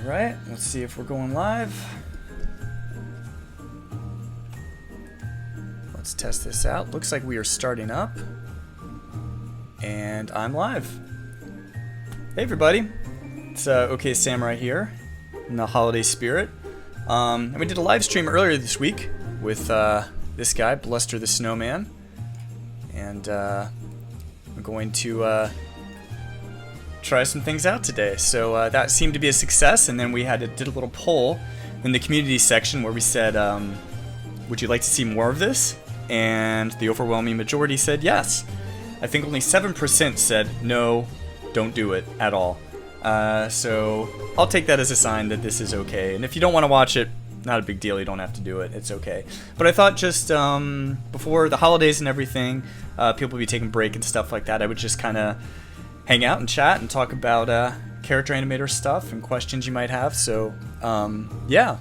Alright, let's see if we're going live. Let's test this out. Looks like we are starting up. And I'm live. Hey everybody, it's OK Samurai here in the holiday spirit. And we did a live stream earlier this week with this guy, Bluster the Snowman. And we're going to try some things out today. So that seemed to be a success, and then we did a little poll in the community section where we said, would you like to see more of this? And the overwhelming majority said yes. I think only 7% said no, don't do it at all. So I'll take that as a sign that this is okay. And if you don't want to watch it, not a big deal, you don't have to do it, it's okay. But I thought just before the holidays and everything, people will be taking a break and stuff like that, I would just kind of hang out and chat and talk about character animator stuff and questions you might have. So yeah,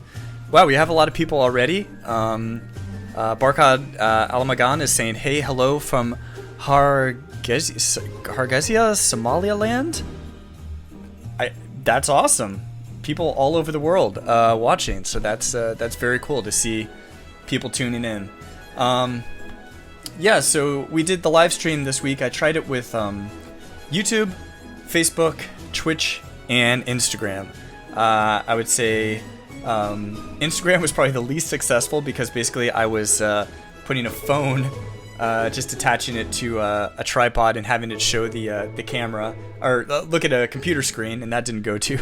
wow, we have a lot of people already. Barkad Alamagan is saying, hey, hello from Hargeisa, Somaliland. That's awesome. People all over the world watching, so that's very cool to see people tuning in. Yeah, so we did the live stream this week. I tried it with YouTube, Facebook, Twitch, and Instagram. I would say Instagram was probably the least successful because basically I was putting a phone, just attaching it to a tripod and having it show the camera, or look at a computer screen, and that didn't go too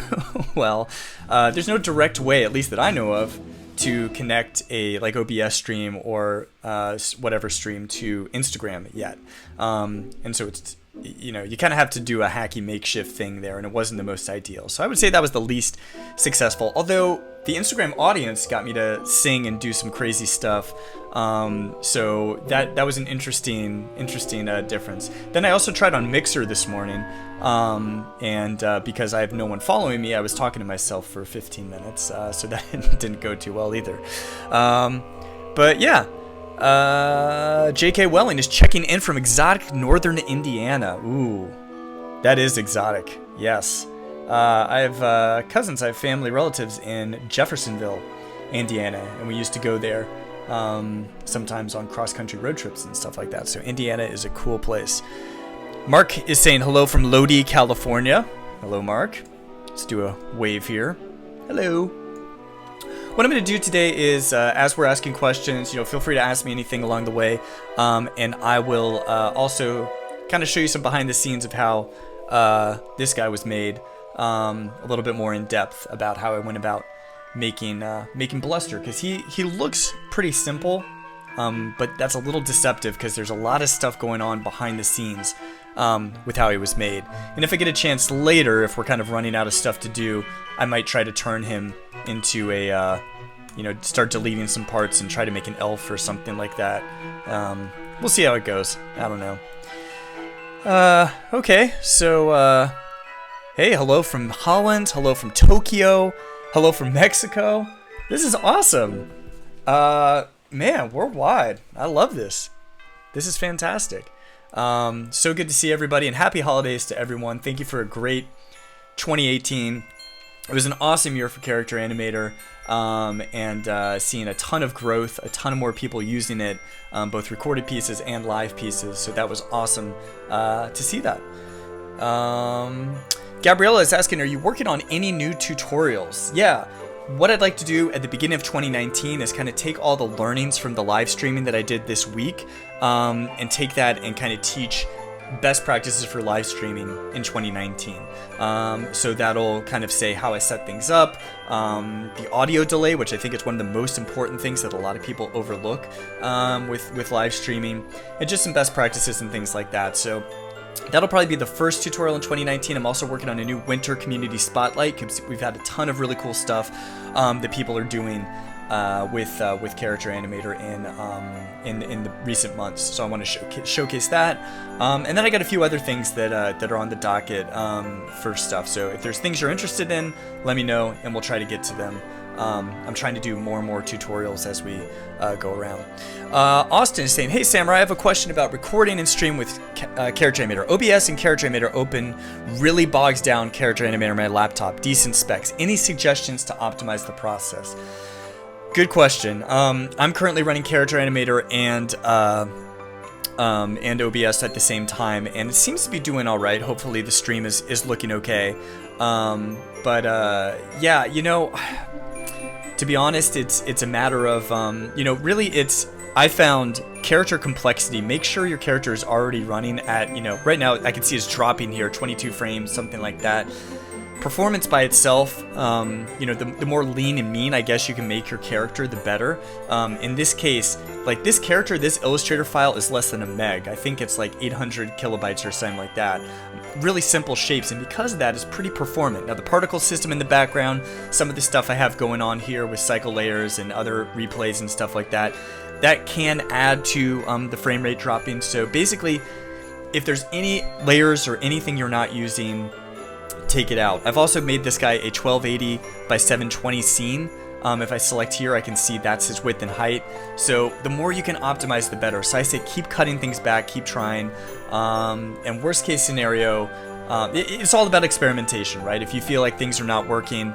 well. There's no direct way, at least that I know of, to connect a like OBS stream or whatever stream to Instagram yet. And so it's, you know, you kind of have to do a hacky makeshift thing there, and it wasn't the most ideal. So I would say that was the least successful, although the Instagram audience got me to sing and do some crazy stuff. So that was an interesting difference. Then I also tried on Mixer this morning, and because I have no one following me, I was talking to myself for 15 minutes, so that didn't go too well either. But yeah. J.K. Welling is checking in from exotic northern Indiana. Ooh, that is exotic. Yes. I have cousins, I have family relatives in Jeffersonville, Indiana, and we used to go there sometimes on cross-country road trips and stuff like that. So Indiana is a cool place. Mark is saying hello from Lodi, California. Hello, Mark. Let's do a wave here. Hello. What I'm going to do today is, as we're asking questions, feel free to ask me anything along the way, and I will also kind of show you some behind the scenes of how this guy was made, a little bit more in depth about how I went about making Bluster, because he looks pretty simple, but that's a little deceptive because there's a lot of stuff going on behind the scenes with how he was made. And if I get a chance later, if we're kind of running out of stuff to do, I might try to turn him into a, start deleting some parts and try to make an elf or something like that. We'll see how it goes. I don't know. Okay, so, hey, hello from Holland, hello from Tokyo, hello from Mexico. This is awesome. Man, worldwide. I love this. This is fantastic. So good to see everybody, and happy holidays to everyone. Thank you for a great 2018. It was an awesome year for Character Animator, and seeing a ton of growth, a ton of more people using it, both recorded pieces and live pieces, so that was awesome to see that. Gabriella is asking, are you working on any new tutorials? Yeah. What I'd like to do at the beginning of 2019 is kind of take all the learnings from the live streaming that I did this week, and take that and kind of teach best practices for live streaming in 2019. So that'll kind of say how I set things up, the audio delay, which I think is one of the most important things that a lot of people overlook with live streaming, and just some best practices and things like that. So that'll probably be the first tutorial in 2019. I'm also working on a new winter community spotlight, because we've had a ton of really cool stuff that people are doing with Character Animator in the recent months. So I want to showcase that, and then I got a few other things that are on the docket for stuff. So if there's things you're interested in, let me know, and we'll try to get to them I'm trying to do more and more tutorials as we go around. Austin is saying, hey Samurai, I have a question about recording and stream with Character Animator. OBS and Character Animator open really bogs down Character Animator on my laptop. Decent specs. Any suggestions to optimize the process? Good question. I'm currently running Character Animator and OBS at the same time, and it seems to be doing all right. Hopefully the stream is looking okay. Yeah, you know, to be honest, it's a matter of, you know, really I found character complexity. Make sure your character is already running at, you know, right now I can see it's dropping here, 22 frames, something like that. Performance by itself, you know, the more lean and mean I guess you can make your character, the better. In this case, like this character, this Illustrator file is less than a meg. I think it's like 800 kilobytes or something like that. Really simple shapes, and because of that, it's pretty performant. Now the particle system in the background, some of the stuff I have going on here with cycle layers and other replays and stuff like that, that can add to the frame rate dropping. So basically, if there's any layers or anything you're not using, take it out. I've also made this guy a 1280 by 720 scene. If I select here, I can see that's his width and height. So the more you can optimize, the better. So I say keep cutting things back, keep trying. And worst case scenario, it's all about experimentation, right? If you feel like things are not working,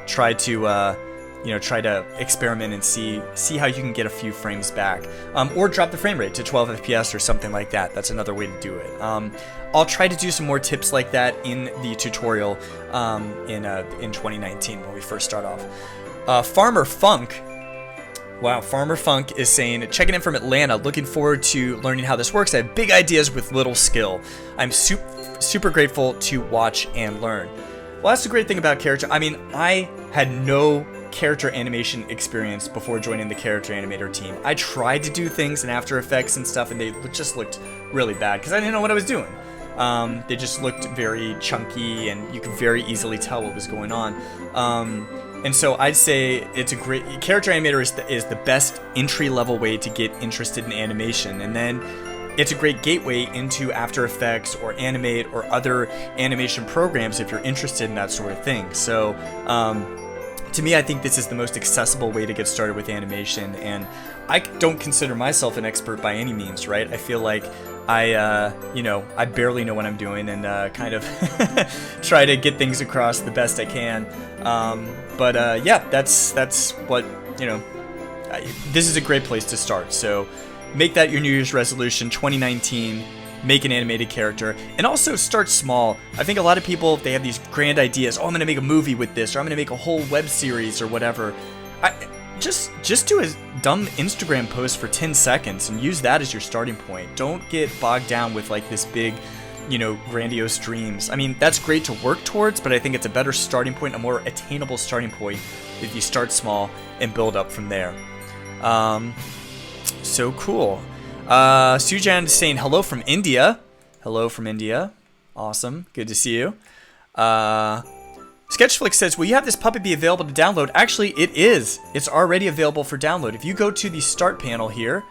try to experiment and see how you can get a few frames back, or drop the frame rate to 12 FPS or something like that. That's another way to do it. I'll try to do some more tips like that in the tutorial in 2019 when we first start off. Farmer Funk. Wow, Farmer Funk is saying, checking in from Atlanta, looking forward to learning how this works. I have big ideas with little skill. I'm super grateful to watch and learn. Well, that's the great thing about character. I mean, I had no character animation experience before joining the Character Animator team. I tried to do things in After Effects and stuff, and they just looked really bad because I didn't know what I was doing. They just looked very chunky, and you could very easily tell what was going on. And so I'd say it's a great Character Animator is the best entry-level way to get interested in animation, and then it's a great gateway into After Effects or Animate or other animation programs if you're interested in that sort of thing. So to me, I think this is the most accessible way to get started with animation, and I don't consider myself an expert by any means, right? I feel like I barely know what I'm doing, and kind of try to get things across the best I can. Yeah, that's what, you know, this is a great place to start. So make that your New Year's resolution, 2019. Make an animated character, and also start small. I think a lot of people, they have these grand ideas. Oh, I'm gonna make a movie with this, or I'm gonna make a whole web series or whatever. Just do a dumb Instagram post for 10 seconds and use that as your starting point. Don't get bogged down with like this big, you know, grandiose dreams. I mean, that's great to work towards, but I think it's a better starting point, a more attainable starting point if you start small and build up from there. So cool. Sujan is saying hello from India. Hello from India. Awesome. Good to see you. Sketchflix says, will you have this puppet be available to download? Actually, it is. It's already available for download. If you go to the start panel here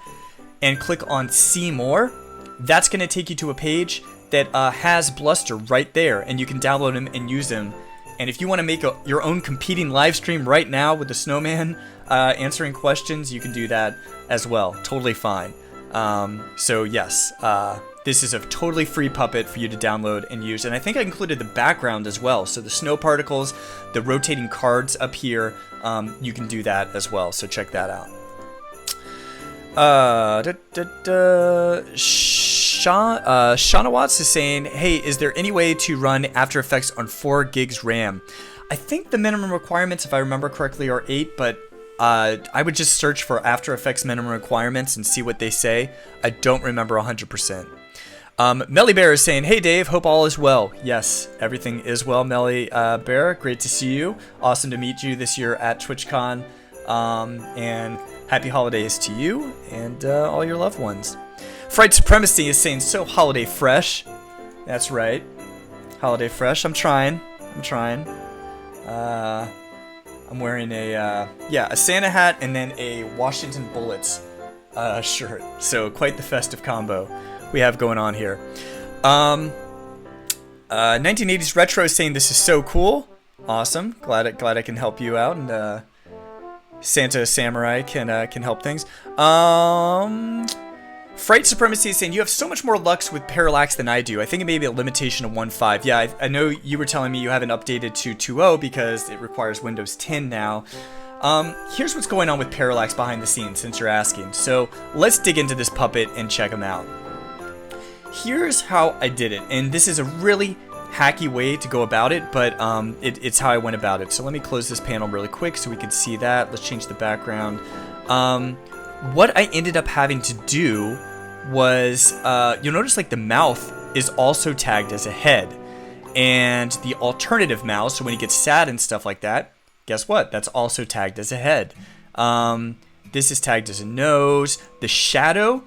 and click on see more, that's going to take you to a page that has Bluster right there, and you can download him and use him. And if you want to make your own competing live stream right now with the snowman answering questions, you can do that as well. Totally fine. So yes, this is a totally free puppet for you to download and use, and I think I included the background as well. So the snow particles, the rotating cards up here, you can do that as well. So check that out. Shauna Watts is saying, hey, is there any way to run After Effects on 4 gigs RAM? I think the minimum requirements, if I remember correctly, are 8, but I would just search for After Effects minimum requirements and see what they say. I don't remember 100%. Melly Bear is saying, hey Dave, hope all is well. Yes, everything is well, Melly Bear. Great to see you. Awesome to meet you this year at TwitchCon. And happy holidays to you and all your loved ones. Fright Supremacy is saying, so holiday fresh. That's right. Holiday fresh. I'm trying. I'm wearing a Santa hat and then a Washington Bullets shirt. So quite the festive combo we have going on here. 1980s Retro is saying this is so cool. Awesome. Glad I can help you out, and Santa Samurai can help things. Fright Supremacy is saying, you have so much more lux with parallax than I do. I think it may be a limitation of 1.5. Yeah, I know you were telling me you haven't updated to 2.0 because it requires Windows 10 now. Here's what's going on with parallax behind the scenes, since you're asking. So let's dig into this puppet and check them out. Here's how I did it, and this is a really hacky way to go about it, but it's how I went about it. So let me close this panel really quick so we can see that. Let's change the background. What I ended up having to do was, you'll notice like the mouth is also tagged as a head, and the alternative mouth, so when he gets sad and stuff like that, guess what? That's also tagged as a head. This is tagged as a nose. The shadow,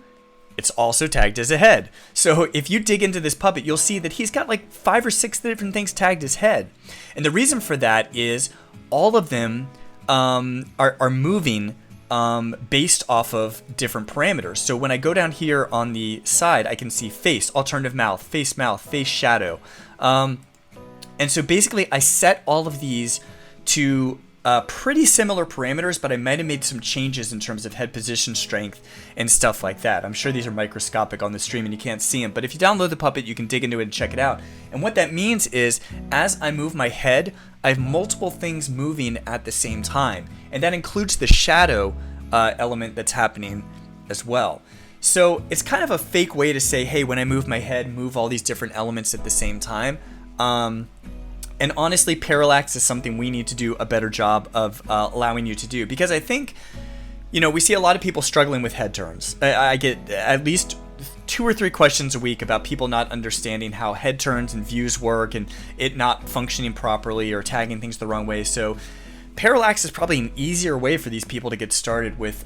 it's also tagged as a head. So if you dig into this puppet, you'll see that he's got like 5 or 6 different things tagged as head. And the reason for that is all of them are moving based off of different parameters. So when I go down here on the side, I can see face, alternative mouth, face, shadow. And so basically I set all of these to pretty similar parameters, but I might have made some changes in terms of head position strength and stuff like that. I'm sure these are microscopic on the stream and you can't see them, but if you download the puppet, you can dig into it and check it out. And what that means is, as I move my head, I have multiple things moving at the same time, and that includes the shadow element that's happening as well. So it's kind of a fake way to say, hey, when I move my head, move all these different elements at the same time. And honestly, parallax is something we need to do a better job of allowing you to do, because I think, you know, we see a lot of people struggling with head turns. I get at least 2 or 3 questions a week about people not understanding how head turns and views work, and it not functioning properly or tagging things the wrong way. So parallax is probably an easier way for these people to get started with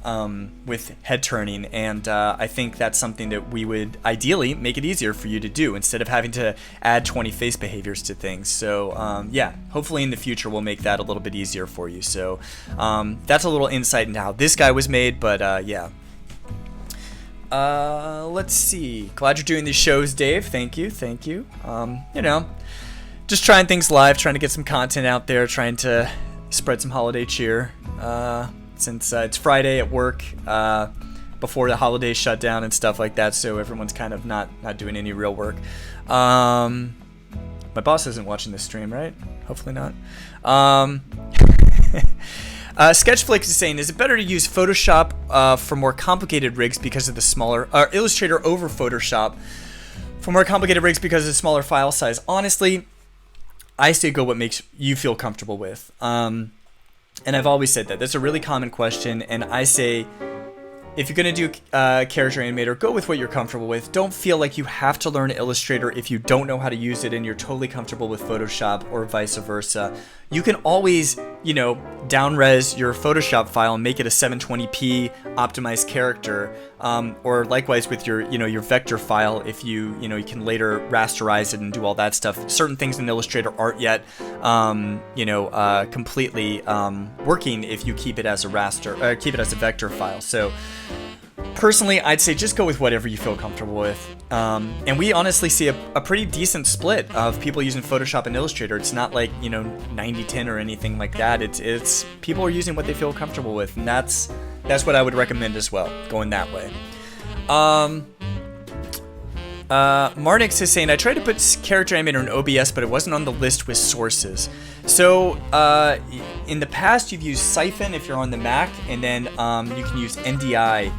head turning, and I think that's something that we would ideally make it easier for you to do instead of having to add 20 face behaviors to things. So yeah, hopefully in the future we'll make that a little bit easier for you. So that's a little insight into how this guy was made, but yeah. Let's see. Glad you're doing these shows, Dave. Thank you. You know, just trying things live, trying to get some content out there, trying to spread some holiday cheer, since it's Friday at work, before the holidays shut down and stuff like that, so everyone's kind of not doing any real work. My boss isn't watching this stream, right? Hopefully not. Sketchflix is saying, is it better to use Photoshop for more complicated rigs because of the smaller, or Illustrator over Photoshop for more complicated rigs because of the smaller file size? Honestly, I say go what makes you feel comfortable with. And I've always said that. That's a really common question, and I say, if you're going to do Character Animator, go with what you're comfortable with. Don't feel like you have to learn Illustrator if you don't know how to use it and you're totally comfortable with Photoshop, or vice versa. You can always, you know, down-res your Photoshop file and make it a 720p optimized character, or likewise with your, you know, your vector file. If you can later rasterize it and do all that stuff. Certain things in Illustrator aren't yet, completely working if you keep it as a raster, keep it as a vector file. So personally, I'd say just go with whatever you feel comfortable with. And we honestly see a pretty decent split of people using Photoshop and Illustrator. It's not like, you know, 90-10 or anything like that. It's people are using what they feel comfortable with, and that's what I would recommend as well, going that way. Marnix is saying, I tried to put Character Animator in OBS, but it wasn't on the list with sources. So in the past, you've used Siphon if you're on the Mac, and then you can use NDI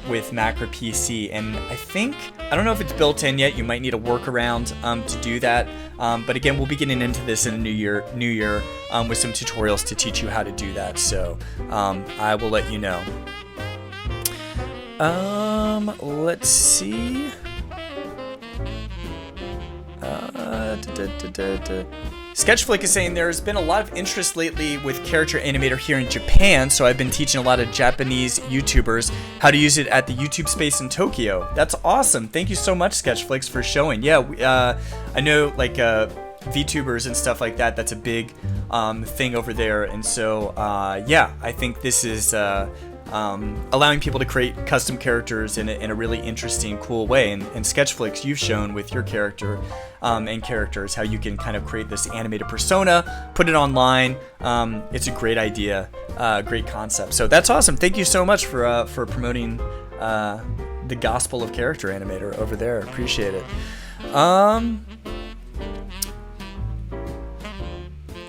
with Mac or PC, and I don't know if it's built in yet. You might need a workaround to do that, but again, we'll be getting into this in a new year with some tutorials to teach you how to do that, so I will let you know. Let's see. Sketchflick is saying there's been a lot of interest lately with Character Animator here in Japan, so I've been teaching a lot of Japanese YouTubers how to use it at the YouTube space in Tokyo. That's awesome. Thank you so much, Sketchflix, for showing. Yeah, I know, like, VTubers and stuff like that, that's a big thing over there, and so, yeah, I think this is allowing people to create custom characters in a really interesting, cool way. And Sketchflix, you've shown with your character and characters how you can kind of create this animated persona, put it online. It's a great idea, great concept. So that's awesome. Thank you so much for promoting the gospel of character animator over there. Appreciate it.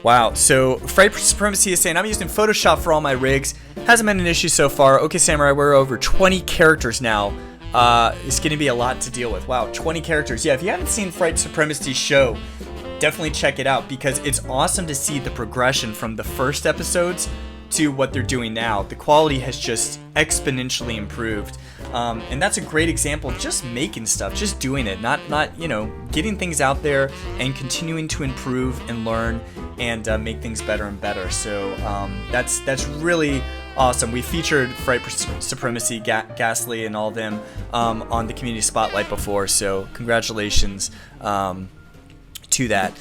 Wow, so Fright Supremacy is saying, I'm using Photoshop for all my rigs. Hasn't been an issue so far. Okay, Samurai, we're over 20 characters now. It's going to be a lot to deal with. Wow, 20 characters. Yeah, if you haven't seen Fright Supremacy's show, definitely check it out, because it's awesome to see the progression from the first episodes to what they're doing now. The quality has just exponentially improved. And that's a great example of just making stuff, just doing it, not getting things out there and continuing to improve and learn and make things better and better. So that's really awesome. We featured Fright Supremacy, Ghastly, and all of them on the Community Spotlight before, so congratulations to that.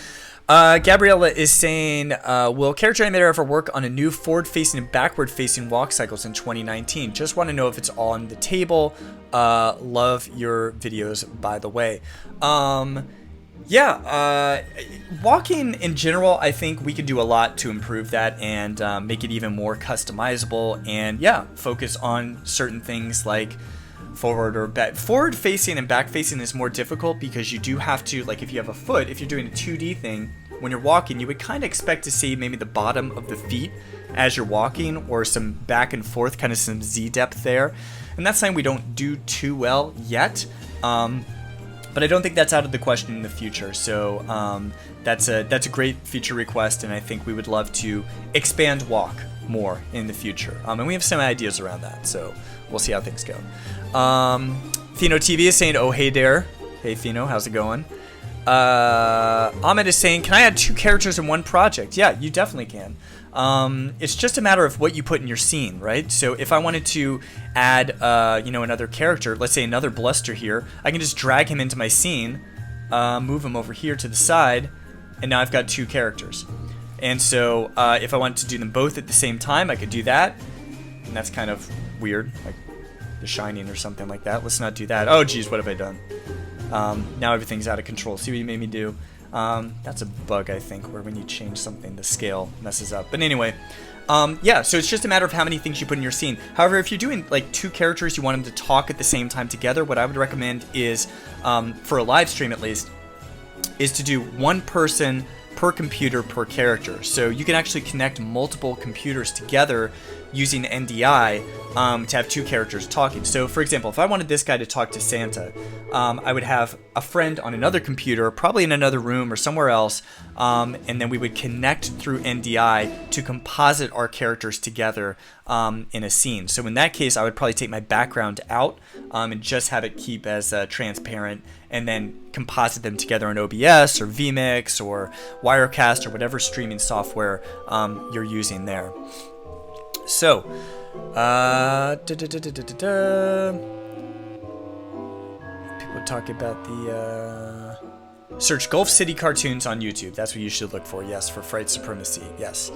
Gabriella is saying, will Character Animator ever work on a new forward-facing and backward-facing walk cycles in 2019? Just want to know if it's on the table. Love your videos, by the way. Walking in general, I think we could do a lot to improve that and make it even more customizable, and focus on certain things like forward or back. Forward facing and back facing is more difficult because you do have to, like, if you have a foot, if you're doing a 2D thing, when you're walking, you would kind of expect to see maybe the bottom of the feet as you're walking, or some back and forth, kind of some Z depth there. And that's something we don't do too well yet. But I don't think that's out of the question in the future. So that's a great feature request, and I think we would love to expand walk more in the future. And we have some ideas around that, so we'll see how things go. Thino TV is saying, oh, hey there. Hey, Thino, how's it going? Ahmed is saying, can I add 2 characters in one project? Yeah, you definitely can. It's just a matter of what you put in your scene, right? So if I wanted to add, another character, let's say another Bluster here, I can just drag him into my scene, move him over here to the side, and now I've got 2 characters. And so if I wanted to do them both at the same time, I could do that. And that's kind of weird, like The Shining or something like that. Let's not do that. Oh, geez, what have I done? Now everything's out of control. See what you made me do? That's a bug, I think, where when you change something, the scale messes up. But anyway, so it's just a matter of how many things you put in your scene. However, if you're doing like 2 characters, you want them to talk at the same time together, what I would recommend is, for a live stream at least, is to do 1 person per computer per character. So you can actually connect multiple computers together using NDI to have 2 characters talking. So for example, if I wanted this guy to talk to Santa, I would have a friend on another computer, probably in another room or somewhere else, and then we would connect through NDI to composite our characters together in a scene. So in that case, I would probably take my background out and just have it keep as transparent, and then composite them together in OBS or vMix or Wirecast or whatever streaming software you're using there. So, people talk about the search Gulf City cartoons on YouTube. That's what you should look for. Yes, for Fright Supremacy. Yes.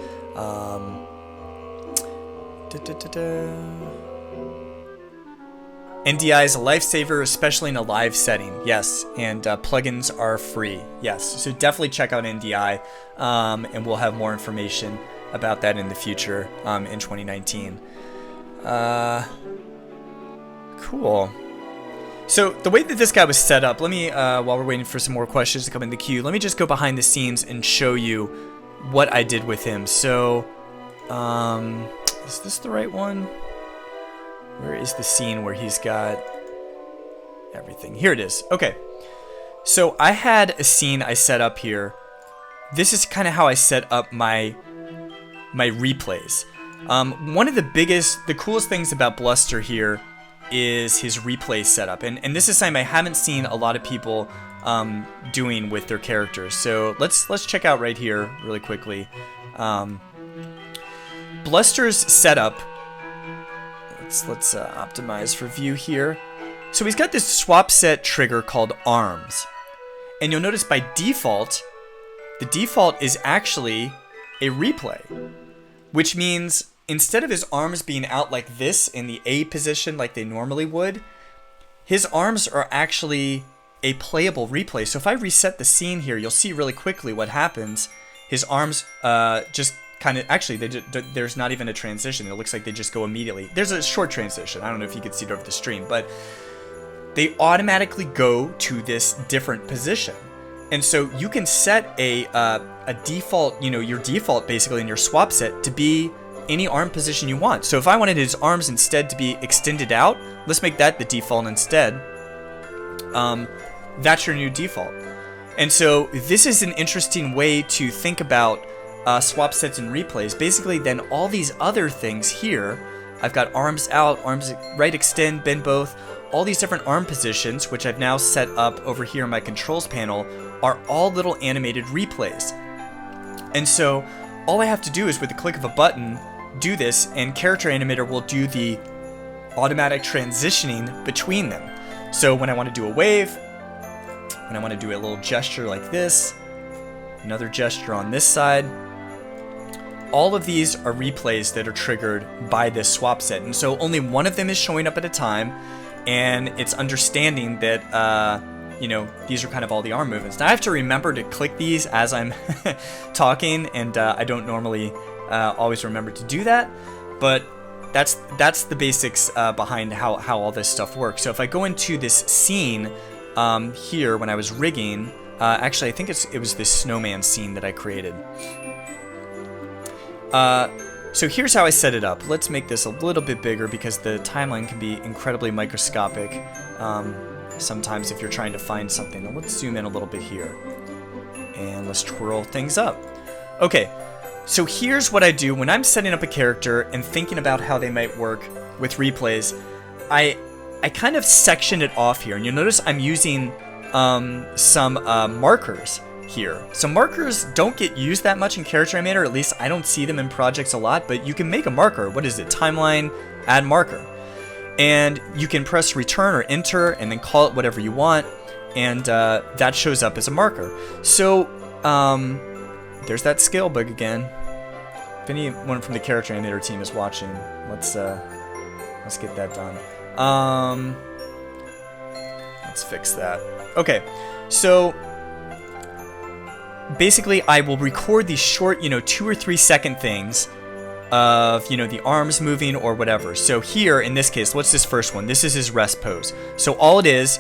NDI is a lifesaver, especially in a live setting. Yes, and plugins are free. Yes, so definitely check out NDI, and we'll have more information about that in the future in 2019. Cool. So the way that this guy was set up, let me, while we're waiting for some more questions to come in the queue, let me just go behind the scenes and show you what I did with him. So, is this the right one? Where is the scene where he's got everything? Here it is. Okay. So I had a scene I set up here. This is kind of how I set up my replays. One of the coolest things about Bluster here is his replay setup, and this is something I haven't seen a lot of people doing with their characters. So let's check out right here really quickly. Bluster's setup. Let's optimize for view here. So he's got this swap set trigger called arms, and you'll notice by default, the default is actually a replay, which means instead of his arms being out like this in the A position like they normally would, his arms are actually a playable replay. So if I reset the scene here, you'll see really quickly what happens. His arms just kind of, actually, there's not even a transition. It looks like they just go immediately. There's a short transition. I don't know if you could see it over the stream, but they automatically go to this different position. And so you can set a default, your default basically in your swap set to be any arm position you want. So if I wanted his arms instead to be extended out, let's make that the default instead. That's your new default. And so this is an interesting way to think about swap sets and replays. Basically, then all these other things here, I've got arms out, arms right extend, bend both, all these different arm positions, which I've now set up over here in my controls panel, are all little animated replays. And so all I have to do is with the click of a button, do this, and Character Animator will do the automatic transitioning between them. So when I want to do a wave, when I want to do a little gesture like this, another gesture on this side, all of these are replays that are triggered by this swap set. And so only one of them is showing up at a time, and it's understanding that, these are kind of all the arm movements. Now I have to remember to click these as I'm talking, and I don't normally always remember to do that, but that's the basics behind how all this stuff works. So if I go into this scene here when I was rigging, actually I think it was this snowman scene that I created. So here's how I set it up. Let's make this a little bit bigger because the timeline can be incredibly microscopic sometimes if you're trying to find something. Now let's zoom in a little bit here and let's twirl things up. Okay, so here's what I do when I'm setting up a character and thinking about how they might work with replays. I kind of section it off here, and you'll notice I'm using some markers here. So markers don't get used that much in Character Animator, at least I don't see them in projects a lot, but you can make a marker. What is it? Timeline, add marker. And you can press return or enter and then call it whatever you want, and that shows up as a marker. So there's that scale bug again. If anyone from the Character Animator team is watching, let's get that done. Let's fix that. Okay, so basically I will record these short, 2 or 3 second things of, the arms moving or whatever. So here, in this case, what's this first one? This is his rest pose. So all it is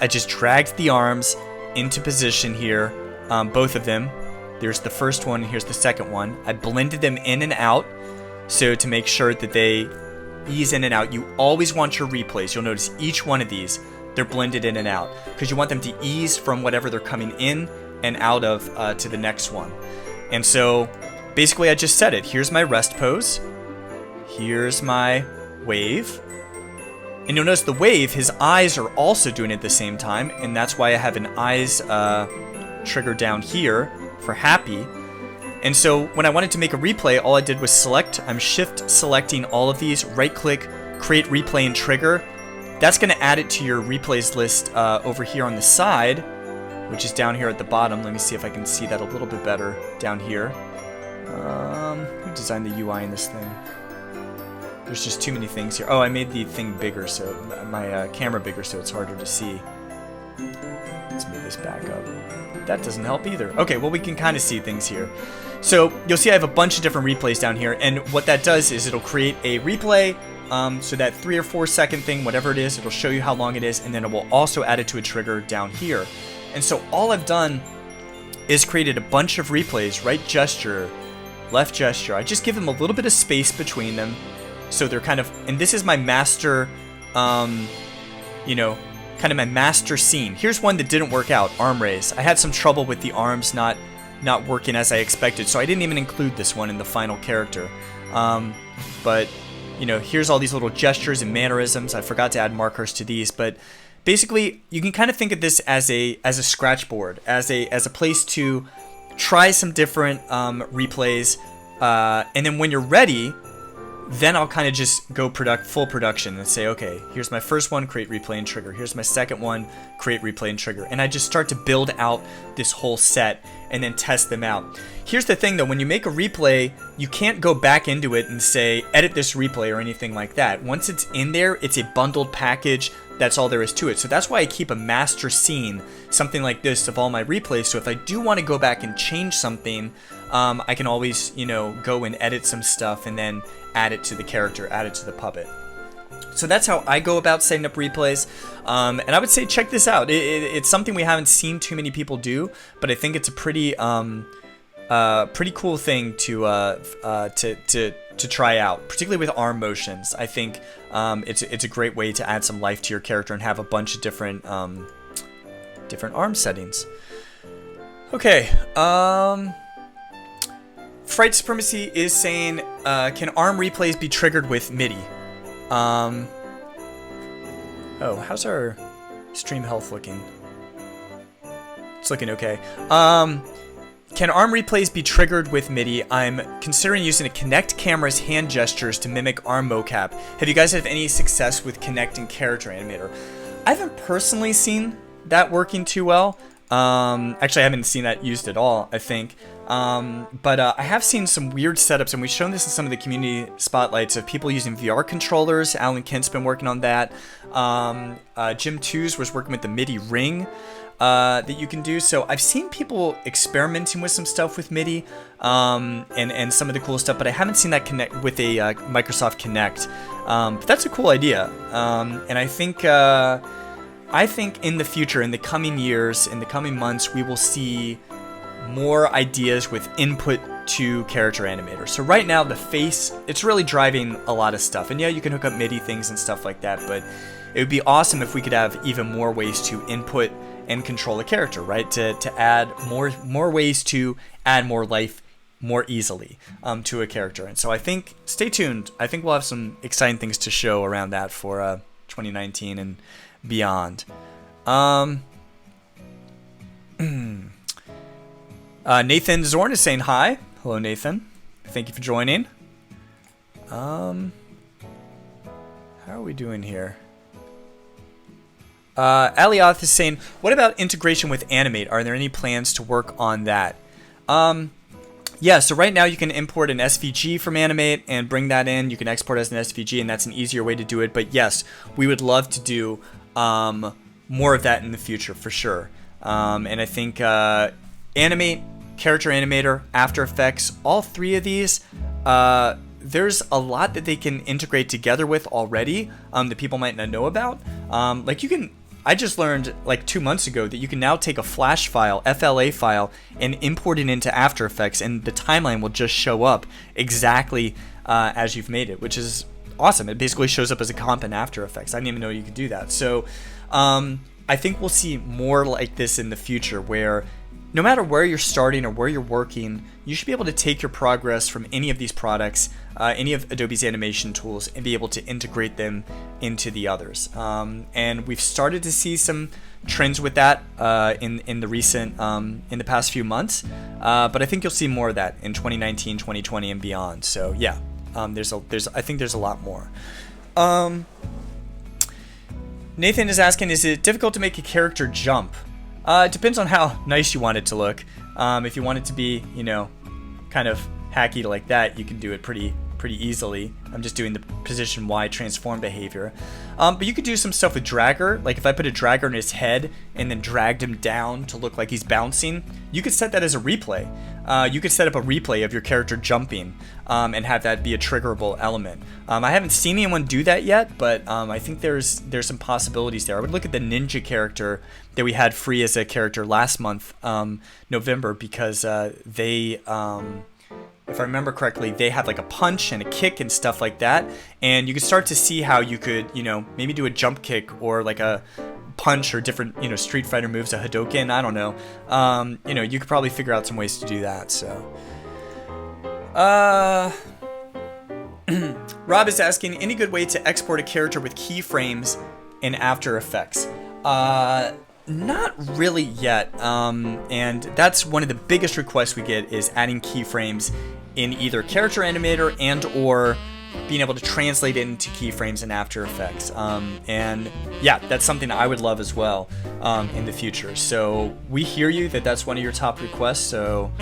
I just dragged the arms into position here, both of them. There's the first one, here's the second one. I blended them in and out, so to make sure that they ease in and out. You always want your replays. You'll notice each one of these, they're blended in and out, because you want them to ease from whatever they're coming in and out of to the next one. And so basically I just set it. Here's my rest pose. Here's my wave. And you'll notice the wave, his eyes are also doing it at the same time, and that's why I have an eyes trigger down here for happy. And so when I wanted to make a replay, all I did was select. I'm shift selecting all of these, right click, create replay and trigger. That's going to add it to your replays list over here on the side, which is down here at the bottom. Let me see if I can see that a little bit better down here. Who designed the UI in this thing? There's just too many things here. Oh, I made the thing bigger, so my camera bigger, so it's harder to see. Let's move this back up. That doesn't help either. Okay, well, we can kind of see things here. So you'll see I have a bunch of different replays down here, and what that does is it'll create a replay, so that 3 or 4 second thing, whatever it is, it'll show you how long it is, and then it will also add it to a trigger down here. And so all I've done is created a bunch of replays, right gesture, left gesture. I just give them a little bit of space between them, so they're kind of, and this is my master, kind of my master scene. Here's one that didn't work out, arm raise. I had some trouble with the arms not working as I expected, so I didn't even include this one in the final character. But here's all these little gestures and mannerisms. I forgot to add markers to these, but basically you can kind of think of this as a scratch board, as a place to try some different replays, and then when you're ready, then I'll kind of just go full production and say, okay, here's my first one, create, replay, and trigger. Here's my second one, create, replay, and trigger. And I just start to build out this whole set and then test them out. Here's the thing though, when you make a replay, you can't go back into it and say, edit this replay or anything like that. Once it's in there, it's a bundled package. That's all there is to it. So that's why I keep a master scene, something like this, of all my replays. So if I do want to go back and change something, I can always, go and edit some stuff and then add it to the character, add it to the puppet. So that's how I go about setting up replays. And I would say check this out. It's something we haven't seen too many people do, but I think it's a pretty cool thing to try out, particularly with arm motions. I think it's a great way to add some life to your character and have a bunch of different arm settings. Okay. Fright Supremacy is saying, can arm replays be triggered with Midi? Oh, how's our stream health looking? It's looking okay. Can arm replays be triggered with Midi? I'm considering using a Kinect camera's hand gestures to mimic arm mocap. Have you guys had any success with Kinect and Character Animator? I haven't personally seen that working too well. Actually, I haven't seen that used at all, I think. But I have seen some weird setups, and we've shown this in some of the community spotlights of people using VR controllers. Alan Kent's been working on that. Jim Twos was working with the Midi ring that you can do. So I've seen people experimenting with some stuff with Midi and some of the cool stuff, but I haven't seen that connect with a Microsoft Kinect. But that's a cool idea. And I think in the future, in the coming years, in the coming months, we will see more ideas with input to Character Animator. So right now, the face, it's really driving a lot of stuff. And yeah, you can hook up MIDI things and stuff like that, but it would be awesome if we could have even more ways to input and control a character, right? To add more ways to add more life more easily to a character. And so I think, stay tuned. I think we'll have some exciting things to show around that for 2019 and beyond. Nathan Zorn is saying hi. Hello, Nathan. Thank you for joining. How are we doing here? Alioth is saying, what about integration with Animate? Are there any plans to work on that? Yeah, so right now you can import an SVG from Animate and bring that in. You can export as an SVG, and that's an easier way to do it. But yes, we would love to do more of that in the future, for sure. And I think Animate, Character Animator, After Effects, all three of these, there's a lot that they can integrate together with already that people might not know about. I just learned like 2 months ago that you can now take a Flash file, FLA file, and import it into After Effects, and the timeline will just show up exactly as you've made it, which is awesome. It basically shows up as a comp in After Effects. I didn't even know you could do that. So I think we'll see more like this in the future, where no matter where you're starting or where you're working, you should be able to take your progress from any of these products, any of Adobe's animation tools, and be able to integrate them into the others. And we've started to see some trends with that in the past few months. But I think you'll see more of that in 2019, 2020, and beyond. So yeah, I think there's a lot more. Nathan is asking, is it difficult to make a character jump? It depends on how nice you want it to look. If you want it to be, kind of hacky like that, you can do it pretty easily. I'm just doing the position Y transform behavior. But you could do some stuff with dragger. Like if I put a dragger in his head and then dragged him down to look like he's bouncing, you could set that as a replay. You could set up a replay of your character jumping and have that be a triggerable element. I haven't seen anyone do that yet, but I think there's some possibilities there. I would look at the ninja character that we had free as a character last month, November, because they, if I remember correctly, they had like a punch and a kick and stuff like that, and you could start to see how you could, maybe do a jump kick or like a punch or different, Street Fighter moves, a Hadoken, I don't know. You could probably figure out some ways to do that. So, Rob is asking, any good way to export a character with keyframes in After Effects? Not really yet, and that's one of the biggest requests we get, is adding keyframes in either Character Animator and or being able to translate it into keyframes in After Effects. And yeah, that's something I would love as well in the future. So we hear you that that's one of your top requests, so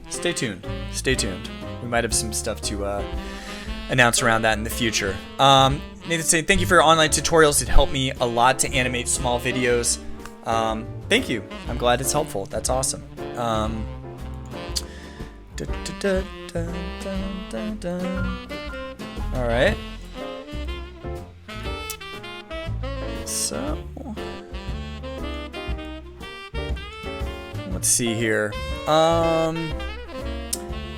stay tuned. Stay tuned. We might have some stuff to announce around that in the future. Nathan saying, thank you for your online tutorials. It helped me a lot to animate small videos. Thank you. I'm glad it's helpful. That's awesome. All right. So let's see here.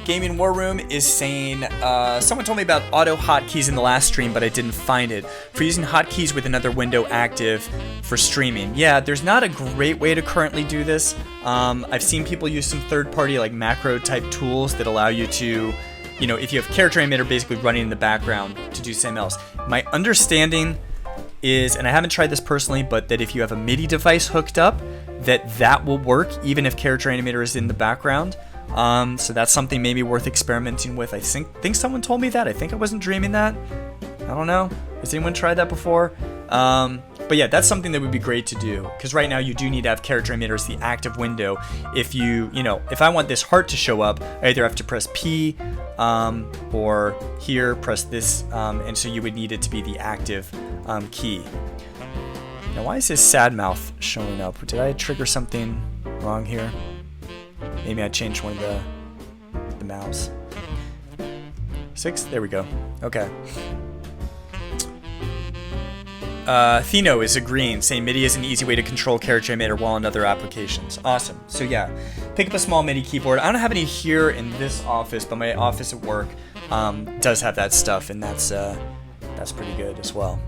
Gaming War Room is saying, someone told me about auto hotkeys in the last stream, but I didn't find it. For using hotkeys with another window active for streaming. Yeah, there's not a great way to currently do this. I've seen people use some third-party like macro type tools that allow you to, you know, if you have Character Animator basically running in the background to do something else. My understanding is, and I haven't tried this personally, but that if you have a Midi device hooked up, that will work even if Character Animator is in the background. So that's something maybe worth experimenting with. I think someone told me that. I think I wasn't dreaming that. I don't know. Has anyone tried that before? But yeah, that's something that would be great to do, because right now you do need to have Character Animator as the active window. If if I want this heart to show up, I either have to press P, or here, press this, and so you would need it to be the active key. Now, why is this sad mouth showing up? Did I trigger something wrong here? Maybe I changed one of the mouse. 6? There we go. Okay. Thino is agreeing, saying MIDI is an easy way to control Character Animator while in other applications. Awesome. So yeah, pick up a small MIDI keyboard. I don't have any here in this office, but my office at work does have that stuff, and that's pretty good as well.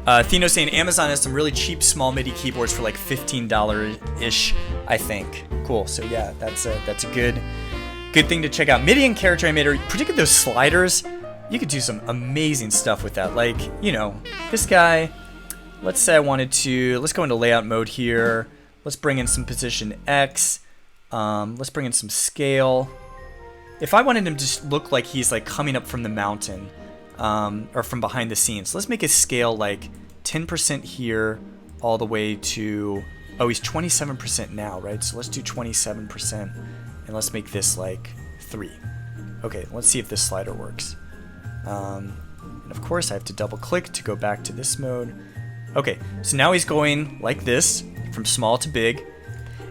Thino saying Amazon has some really cheap small MIDI keyboards for like $15-ish, I think. Cool. So yeah, that's a good thing to check out. MIDI and Character Animator, particularly those sliders, you could do some amazing stuff with that. Like, you know, this guy, let's say I wanted to, let's go into layout mode here. Let's bring in some position X. Let's bring in some scale. If I wanted him to look like he's like coming up from the mountain, or from behind the scenes, let's make his scale like 10% here all the way to, oh, he's 27% now, right? So let's do 27% and let's make this like 3. Okay, let's see if this slider works. And of course I have to double click to go back to this mode. Okay, so now he's going like this from small to big.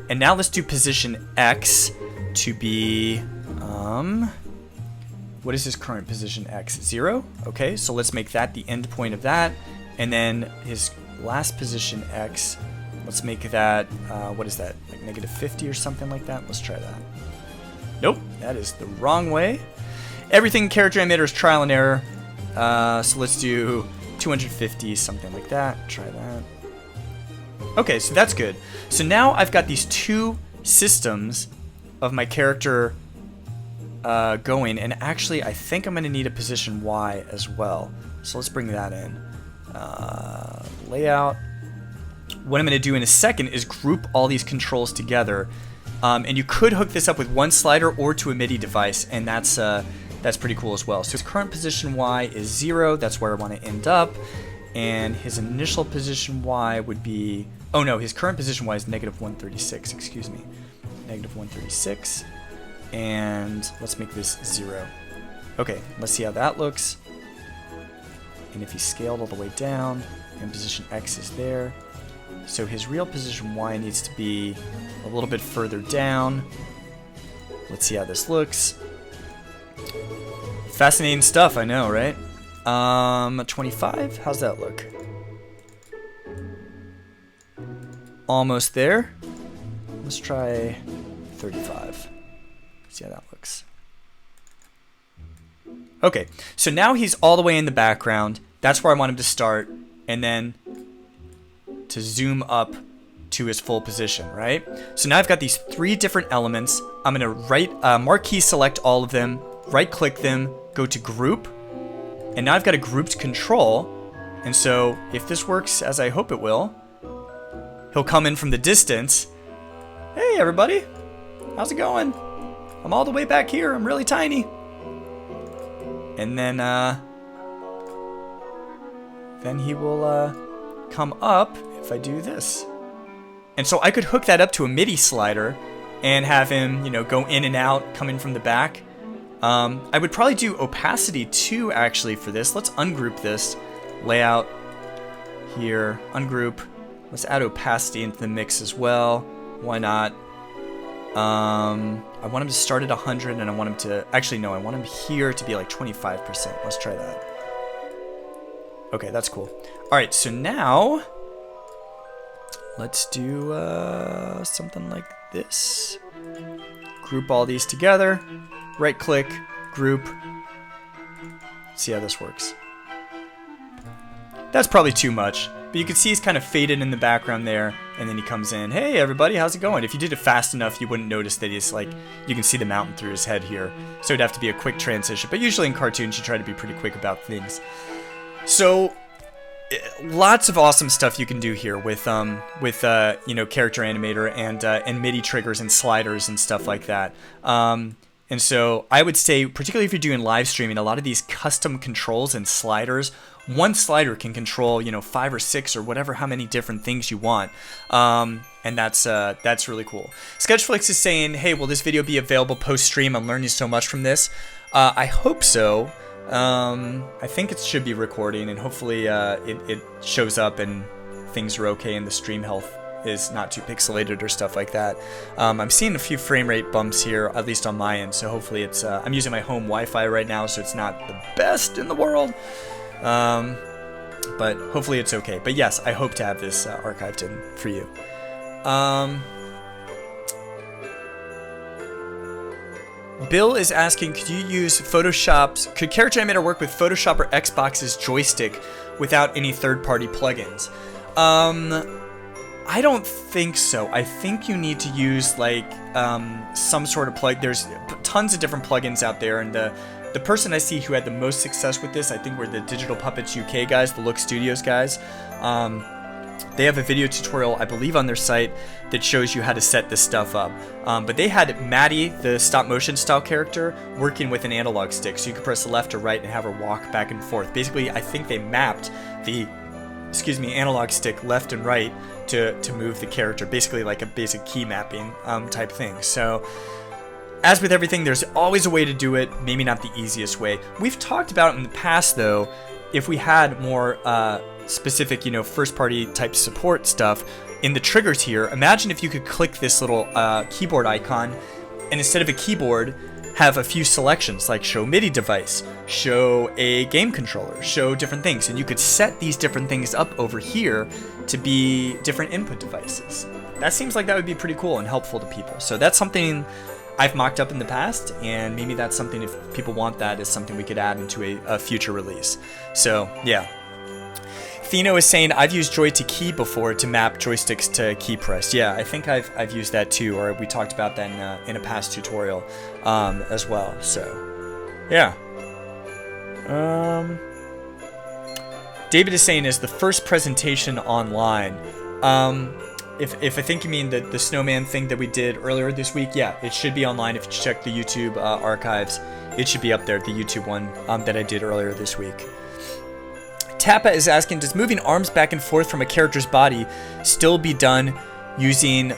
And now let's do position X to be, what is his current position X? 0? Okay, so let's make that the end point of that. And then his last position X, let's make that, what is that? Like -50 or something like that? Let's try that. Nope, that is the wrong way. Everything in Character Animator is trial and error. So let's do 250, something like that. Try that. Okay, so that's good. So now I've got these two systems of my character going, and actually I think I'm going to need a position Y as well. So let's bring that in. Layout. What I'm going to do in a second is group all these controls together, and you could hook this up with one slider or to a MIDI device, and that's pretty cool as well. So his current position Y is 0. That's where I want to end up, and his initial position Y would be, oh no, his current position Y is -136. Excuse me, -136. And let's make this 0. Okay, let's see how that looks. And if he scaled all the way down, and position X is there, so his real position Y needs to be a little bit further down. Let's see how this looks. Fascinating stuff, I know, right? 25, how's that look? Almost there. Let's try 35. See how that looks. Okay, so now he's all the way in the background. That's where I want him to start, and then to zoom up to his full position, right? So now I've got these 3 different elements. I'm gonna marquee select all of them, right click them, go to group, and now I've got a grouped control. And so if this works as I hope it will, he'll come in from the distance. Hey everybody, how's it going? I'm all the way back here, I'm really tiny. and then he will come up if I do this. And so I could hook that up to a Midi slider and have him, you know, go in and out, come in from the back. I would probably do opacity too, actually, for this. Let's ungroup this. Layout here, ungroup. Let's add opacity into the mix as well. Why not? I want him to start at 100, and I want him to... Actually, no, I want him here to be like 25%. Let's try that. Okay, that's cool. All right, so now... Let's do something like this. Group all these together. Right-click, group. See how this works. That's probably too much, but you can see he's kind of faded in the background there, and then he comes in. Hey, everybody, how's it going? If you did it fast enough, you wouldn't notice that he's like, you can see the mountain through his head here. So it'd have to be a quick transition, but usually in cartoons, you try to be pretty quick about things. So... lots of awesome stuff you can do here with you know, character animator and MIDI triggers and sliders and stuff like that. And so I would say, particularly if you're doing live streaming, a lot of these custom controls and sliders, one slider can control, you know, 5 or 6 or whatever, how many different things you want. And that's really cool. Sketchflix is saying, hey, will this video be available post-stream? I'm learning so much from this. I hope so. I think it should be recording, and hopefully it shows up and things are okay and the stream health is not too pixelated or stuff like that. I'm seeing a few frame rate bumps here, at least on my end, so hopefully it's... I'm using my home Wi-Fi right now, so it's not the best in the world. But hopefully it's okay. But yes, I hope to have this archived in for you. Bill is asking, could Character Animator work with Photoshop or Xbox's joystick without any third-party plugins? I don't think so. I think you need to use like some sort of plug. There's tons of different plugins out there, and the person I see who had the most success with this, I think, were the Digital Puppets UK guys, the Look Studios guys. They have a video tutorial, I believe, on their site that shows you how to set this stuff up. But they had Midi, the stop-motion style character, working with an analog stick. So you could press left or right and have her walk back and forth. Basically, I think they mapped the analog stick left and right to move the character. Basically like a basic key mapping type thing. So, as with everything, there's always a way to do it, maybe not the easiest way. We've talked about in the past, though, if we had more... specific, you know, first-party type support stuff in the triggers here. Imagine if you could click this little keyboard icon, and instead of a keyboard, have a few selections like show MIDI device, show a game controller, show different things, and you could set these different things up over here to be different input devices. That seems like that would be pretty cool and helpful to people. So that's something I've mocked up in the past, and maybe that's something, if people want that, is something we could add into a future release. So yeah. Thino is saying, I've used Joy to Key before to map joysticks to key press. Yeah, I think I've used that too, or we talked about that in a past tutorial as well. So, yeah. David is saying, is the first presentation online? If I think you mean the snowman thing that we did earlier this week, yeah, it should be online. If you check the YouTube archives, it should be up there, the YouTube one that I did earlier this week. Tappa is asking, does moving arms back and forth from a character's body still be done using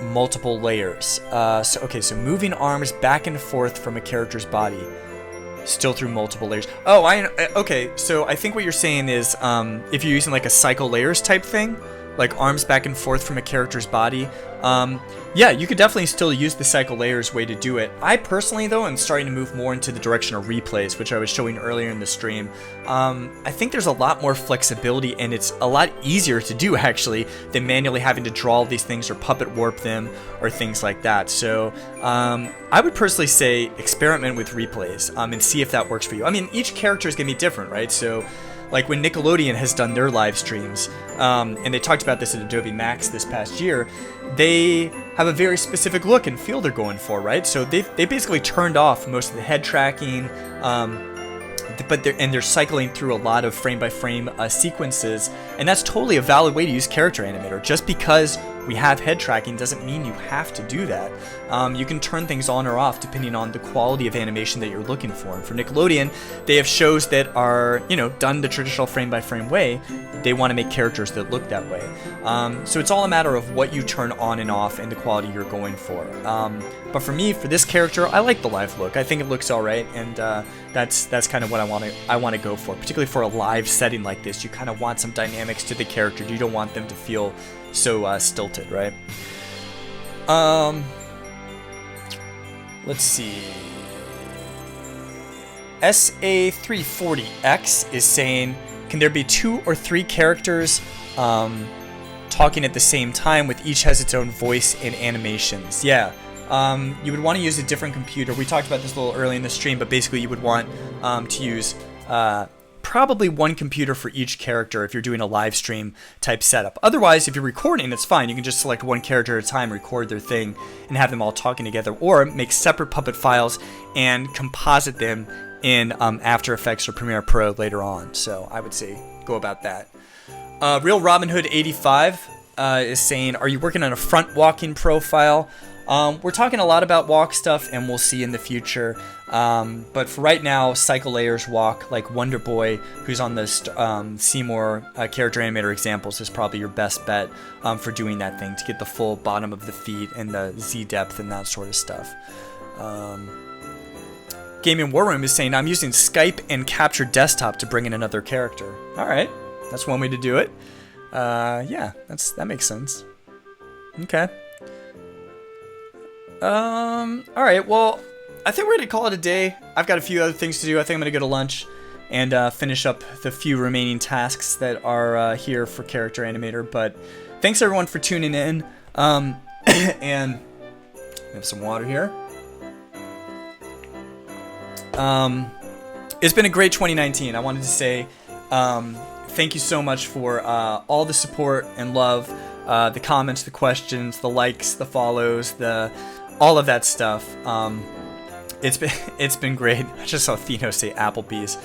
multiple layers? So moving arms back and forth from a character's body, still through multiple layers. Oh, okay, so I think what you're saying is if you're using like a cycle layers type thing, like arms back and forth from a character's body, yeah, you could definitely still use the cycle layers way to do it. I personally, though, am starting to move more into the direction of replays, which I was showing earlier in the stream. I think there's a lot more flexibility, and it's a lot easier to do, actually, than manually having to draw all these things or puppet warp them or things like that. So I would personally say experiment with replays and see if that works for you. I mean, each character is going to be different, right? So like when Nickelodeon has done their live streams, and they talked about this at Adobe Max this past year, they have a very specific look and feel they're going for, right? So they basically turned off most of the head tracking, but they're cycling through a lot of frame-by-frame sequences, and that's totally a valid way to use Character Animator. Just because we have head tracking doesn't mean you have to do that. You can turn things on or off depending on the quality of animation that you're looking for. And for Nickelodeon, they have shows that are, you know, done the traditional frame-by-frame way. They want to make characters that look that way. So it's all a matter of what you turn on and off and the quality you're going for. But for me, for this character, I like the live look. I think it looks all right, and that's kind of what I want to go for. Particularly for a live setting like this, you kind of want some dynamics to the character. You don't want them to feel so stilted, right? Let's see. SA340X is saying, can there be 2 or 3 characters talking at the same time with each has its own voice and animations? Yeah. You would want to use a different computer. We talked about this a little early in the stream, but basically you would want to use probably one computer for each character if you're doing a live stream type setup. Otherwise, if you're recording, it's fine. You can just select one character at a time, record their thing, and have them all talking together, or make separate puppet files and composite them in After Effects or Premiere Pro later on. So I would say go about that. Real Robin Hood 85 is saying, are you working on a front walking profile? We're talking a lot about walk stuff, and we'll see in the future. But for right now, cycle layers walk, like Wonder Boy, who's on the Seymour character animator examples, is probably your best bet for doing that thing to get the full bottom of the feet and the Z depth and that sort of stuff. Gaming War Room is saying, I'm using Skype and Capture Desktop to bring in another character. All right, that's one way to do it. Yeah, that makes sense. Okay. All right, well, I think we're going to call it a day. I've got a few other things to do. I think I'm going to go to lunch and finish up the few remaining tasks that are here for Character Animator. But thanks, everyone, for tuning in. And we have some water here. It's been a great 2019. I wanted to say thank you so much for all the support and love, the comments, the questions, the likes, the follows, all of that stuff. It's been great. I just saw Thino say Applebee's.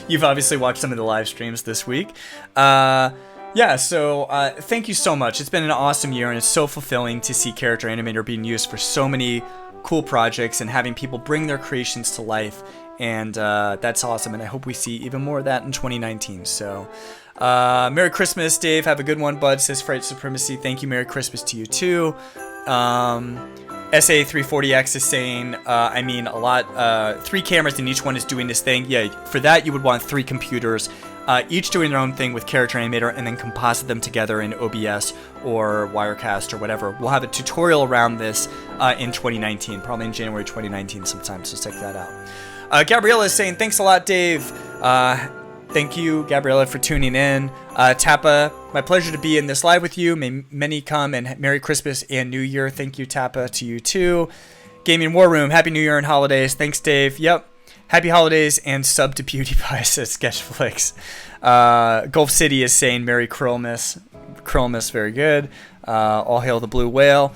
You've obviously watched some of the live streams this week. Yeah, so thank you so much. It's been an awesome year, and it's so fulfilling to see Character Animator being used for so many cool projects and having people bring their creations to life. And that's awesome, and I hope we see even more of that in 2019. So Merry Christmas, Dave. Have a good one, bud, says Fright Supremacy. Thank you. Merry Christmas to you, too. SA340X is saying, I mean, a lot, 3 cameras and each one is doing this thing. Yeah, for that you would want 3 computers, each doing their own thing with Character Animator, and then composite them together in OBS or Wirecast or whatever. We'll have a tutorial around this in 2019, probably in January 2019 sometime, so check that out. Gabriella is saying, thanks a lot, Dave. Thank you, Gabriella, for tuning in. Tappa, my pleasure to be in this live with you. May many come, and Merry Christmas and New Year. Thank you, Tappa, to you too. Gaming War Room, Happy New Year and holidays. Thanks, Dave. Yep. Happy holidays and sub to PewDiePie, says Sketchflix. Gulf City is saying Merry Krillmas. Krillmas, very good. All hail the blue whale.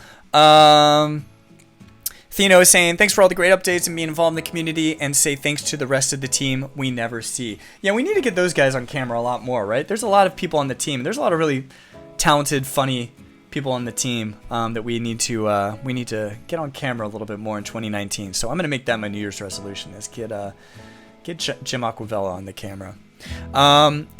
Thino is saying, thanks for all the great updates and being involved in the community, and say thanks to the rest of the team we never see. Yeah, we need to get those guys on camera a lot more, right? There's a lot of people on the team. There's a lot of really talented, funny people on the team that we need to get on camera a little bit more in 2019. So I'm going to make that my New Year's resolution, is get Jim Aquavella on the camera.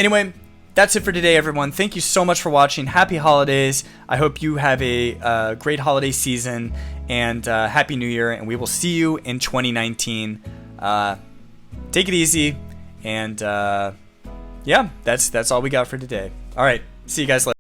Anyway, that's it for today, everyone. Thank you so much for watching. Happy holidays. I hope you have a great holiday season, and Happy New Year, and we will see you in 2019. Take it easy, and yeah, that's all we got for today. All right, see you guys later.